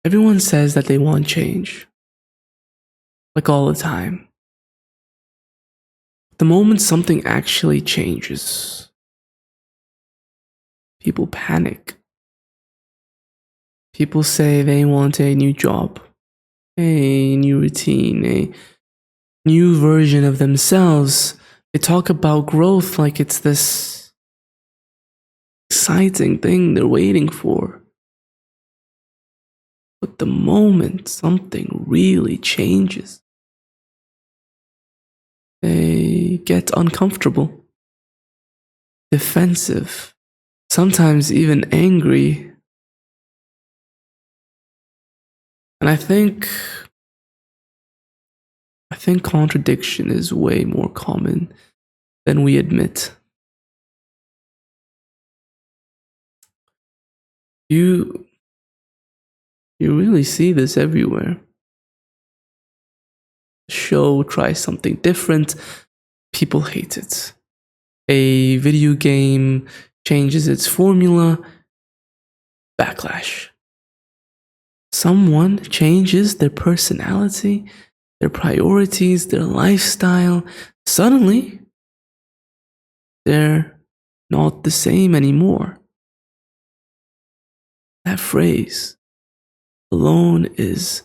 Everyone says that they want change, like all the time. The moment something actually changes, people panic. People say they want a new job, a new routine, a new version of themselves. They talk about growth like it's this exciting thing they're waiting for. But the moment something really changes, they get uncomfortable, defensive, sometimes even angry. And I think contradiction is way more common than we admit. You really see this everywhere. The show tries something different, people hate it. A video game changes its formula, backlash. Someone changes their personality, their priorities, their lifestyle. Suddenly, they're not the same anymore. That phrase alone is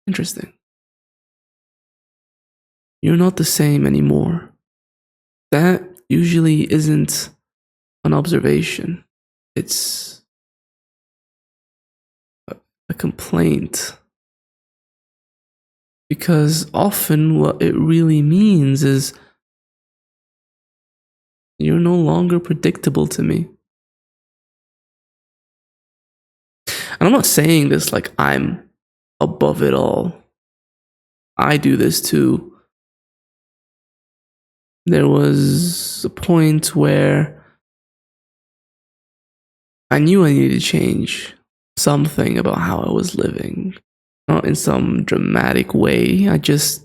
interesting. You're not the same anymore. That usually isn't an observation. It's a complaint. Because often what it really means is you're no longer predictable to me. And I'm not saying this like I'm above it all. I do this too. There was a point where I knew I needed to change something about how I was living. Not in some dramatic way. I just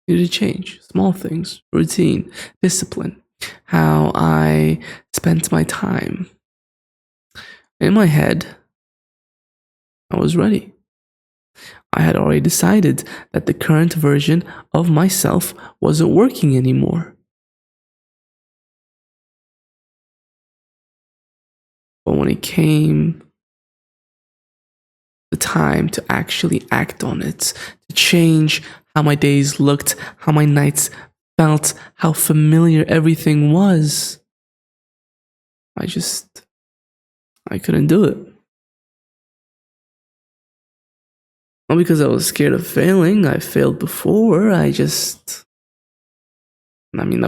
needed to change small things, routine, discipline, how I spent my time. In my head, I was ready. I had already decided that the current version of myself wasn't working anymore. But when it came the time to actually act on it, to change how my days looked, how my nights felt, how familiar everything was, I couldn't do it. Not because I was scared of failing. I failed before. That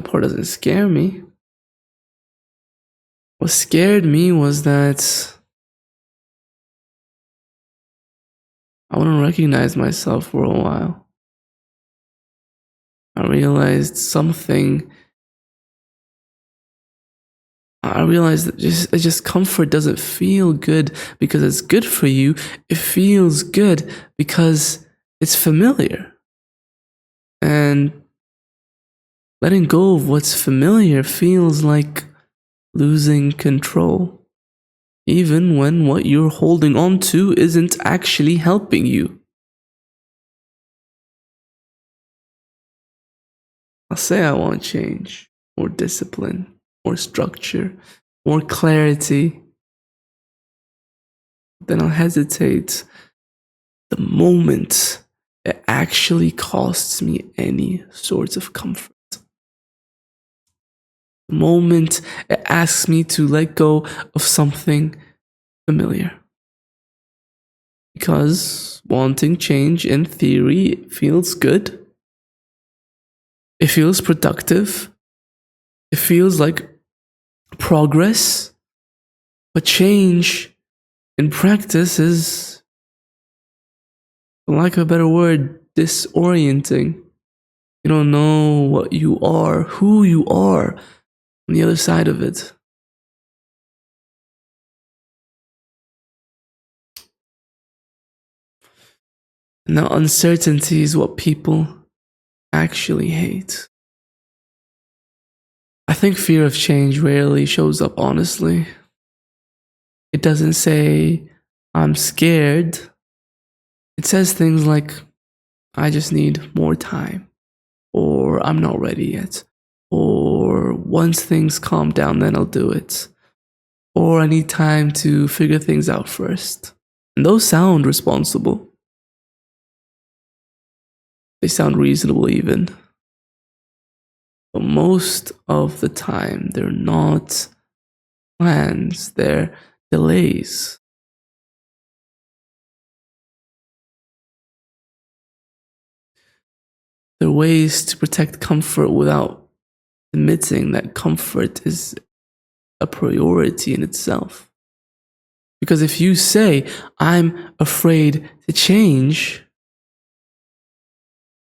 part doesn't scare me. What scared me was that I wouldn't recognize myself for a while. I realized that just comfort doesn't feel good because it's good for you. It feels good because it's familiar. And letting go of what's familiar feels like losing control, even when what you're holding on to isn't actually helping you. I'll say I want change, more discipline, more structure, more clarity. Then I'll hesitate the moment it actually costs me any sort of comfort. The moment it asks me to let go of something familiar. Because wanting change in theory feels good. It feels productive. It feels like progress. But change in practice is, for lack of a better word, disorienting. You don't know what you are, who you are on the other side of it. And that uncertainty is what people actually hate. I think fear of change rarely shows up honestly. It doesn't say, I'm scared, it says things like, I just need more time, or I'm not ready yet, or once things calm down, then I'll do it, or I need time to figure things out first. And those sound responsible. They sound reasonable, even. But most of the time, they're not plans, they're delays. They're ways to protect comfort without admitting that comfort is a priority in itself. Because if you say, I'm afraid to change,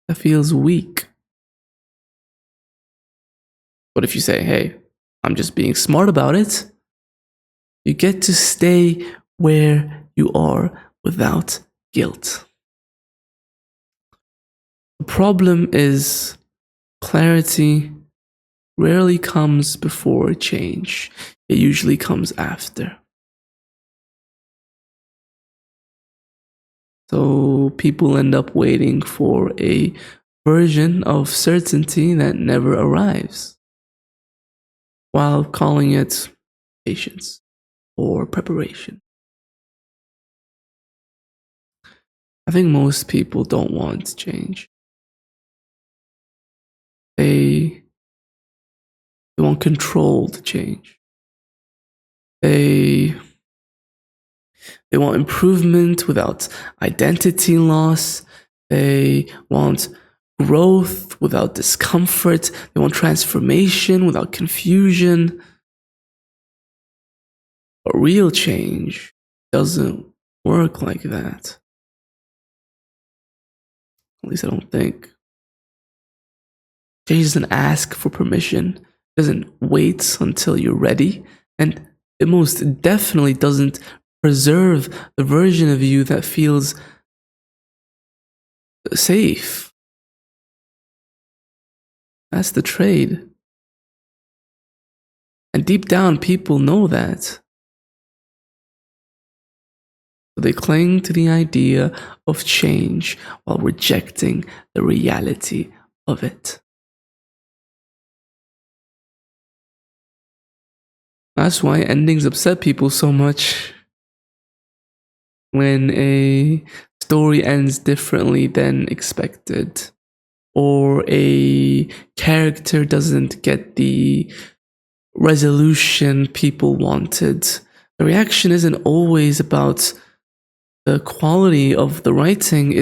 that feels weak. But if you say, hey, I'm just being smart about it, you get to stay where you are without guilt. The problem is clarity rarely comes before change. It usually comes after. So people end up waiting for a version of certainty that never arrives, while calling it patience or preparation. I think most people don't want change. They want controlled change. They want improvement without identity loss. They want growth without discomfort. They want transformation without confusion. But real change doesn't work like that. At least I don't think. Change doesn't ask for permission, it doesn't wait until you're ready, and it most definitely doesn't preserve the version of you that feels safe. That's the trade. And deep down, people know that. So they cling to the idea of change while rejecting the reality of it. That's why endings upset people so much. When a story ends differently than expected, or a character doesn't get the resolution people wanted, the reaction isn't always about the quality of the writing.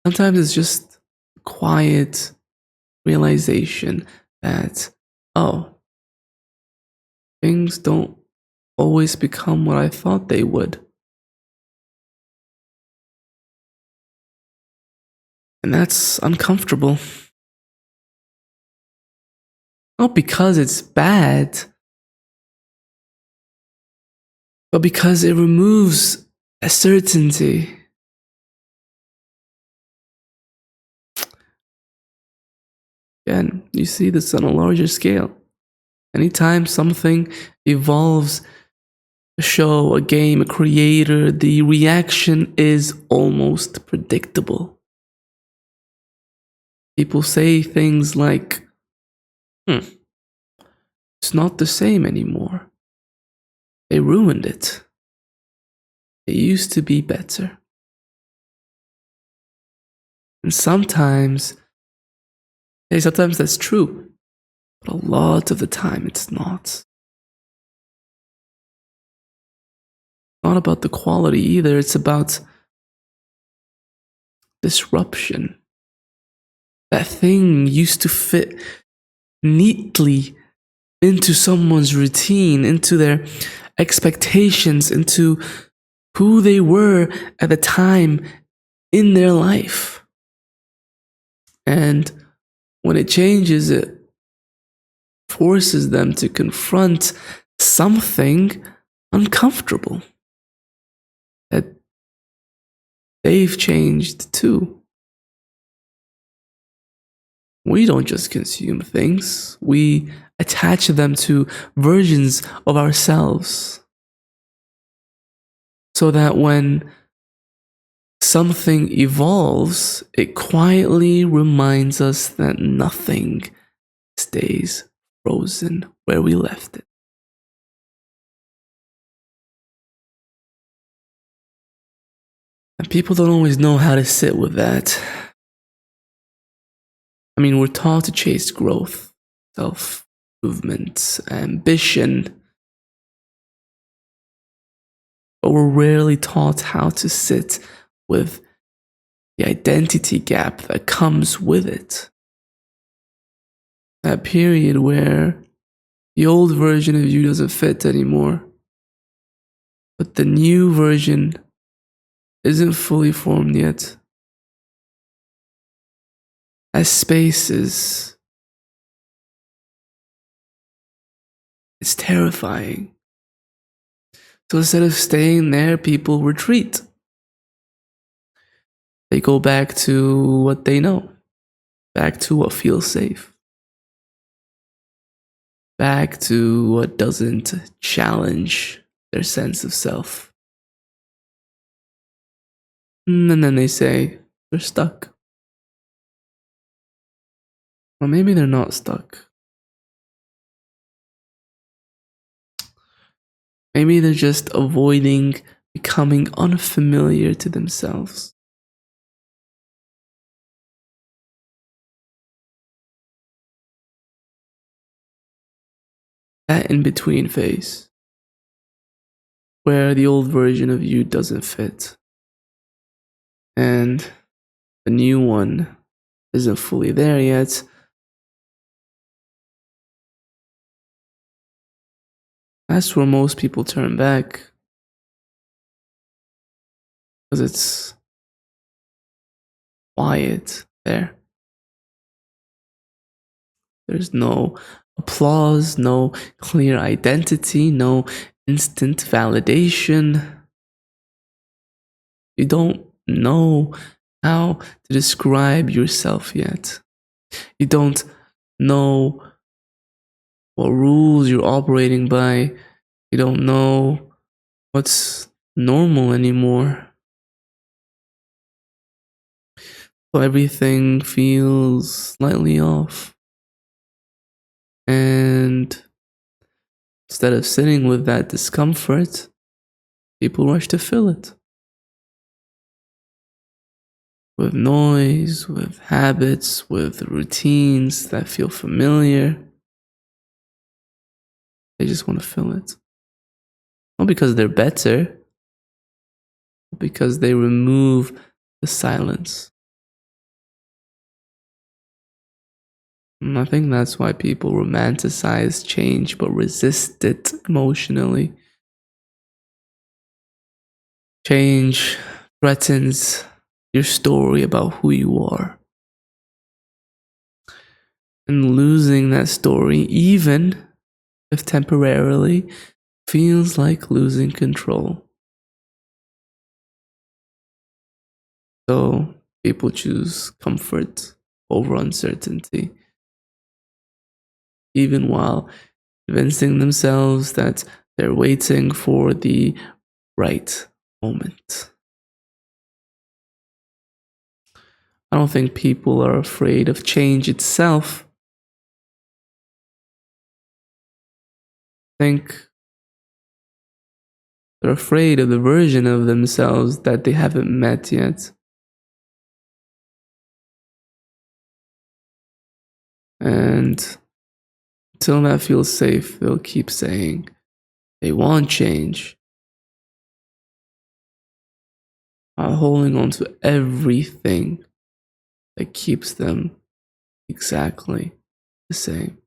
Sometimes it's just quiet realization that, oh, things don't always become what I thought they would. And that's uncomfortable. Not because it's bad, but because it removes a certainty. Again, you see this on a larger scale. Anytime something evolves, a show, a game, a creator, the reaction is almost predictable. People say things like, it's not the same anymore. They ruined it. It used to be better. And sometimes that's true, but a lot of the time it's not. It's not about the quality either, it's about disruption. That thing used to fit neatly into someone's routine, into their expectations, into who they were at the time in their life. And when it changes, it forces them to confront something uncomfortable that they've changed too. We don't just consume things, we attach them to versions of ourselves. So that when something evolves, it quietly reminds us that nothing stays frozen where we left it. And people don't always know how to sit with that. I mean, we're taught to chase growth, self improvement, ambition, but we're rarely taught how to sit with the identity gap that comes with it. That period where the old version of you doesn't fit anymore, but the new version isn't fully formed yet. As spaces, it's terrifying. So instead of staying there, people retreat. They go back to what they know, back to what feels safe, back to what doesn't challenge their sense of self. And then they say they're stuck. Or maybe they're not stuck. Maybe they're just avoiding becoming unfamiliar to themselves. That in between phase, where the old version of you doesn't fit, and the new one isn't fully there yet. That's where most people turn back, because it's quiet there. There's no applause, no clear identity, no instant validation. You don't know how to describe yourself yet. You don't know what rules you're operating by. You don't know what's normal anymore. So everything feels slightly off. And instead of sitting with that discomfort, people rush to fill it with noise, with habits, with routines that feel familiar. They just want to fill it. Not because they're better, but because they remove the silence. And I think that's why people romanticize change but resist it emotionally. Change threatens your story about who you are. And losing that story, even if temporarily, feels like losing control. So people choose comfort over uncertainty, even while convincing themselves that they're waiting for the right moment. I don't think people are afraid of change itself. I think they're afraid of the version of themselves that they haven't met yet. And until that feels safe, they'll keep saying they want change, while holding on to everything that keeps them exactly the same.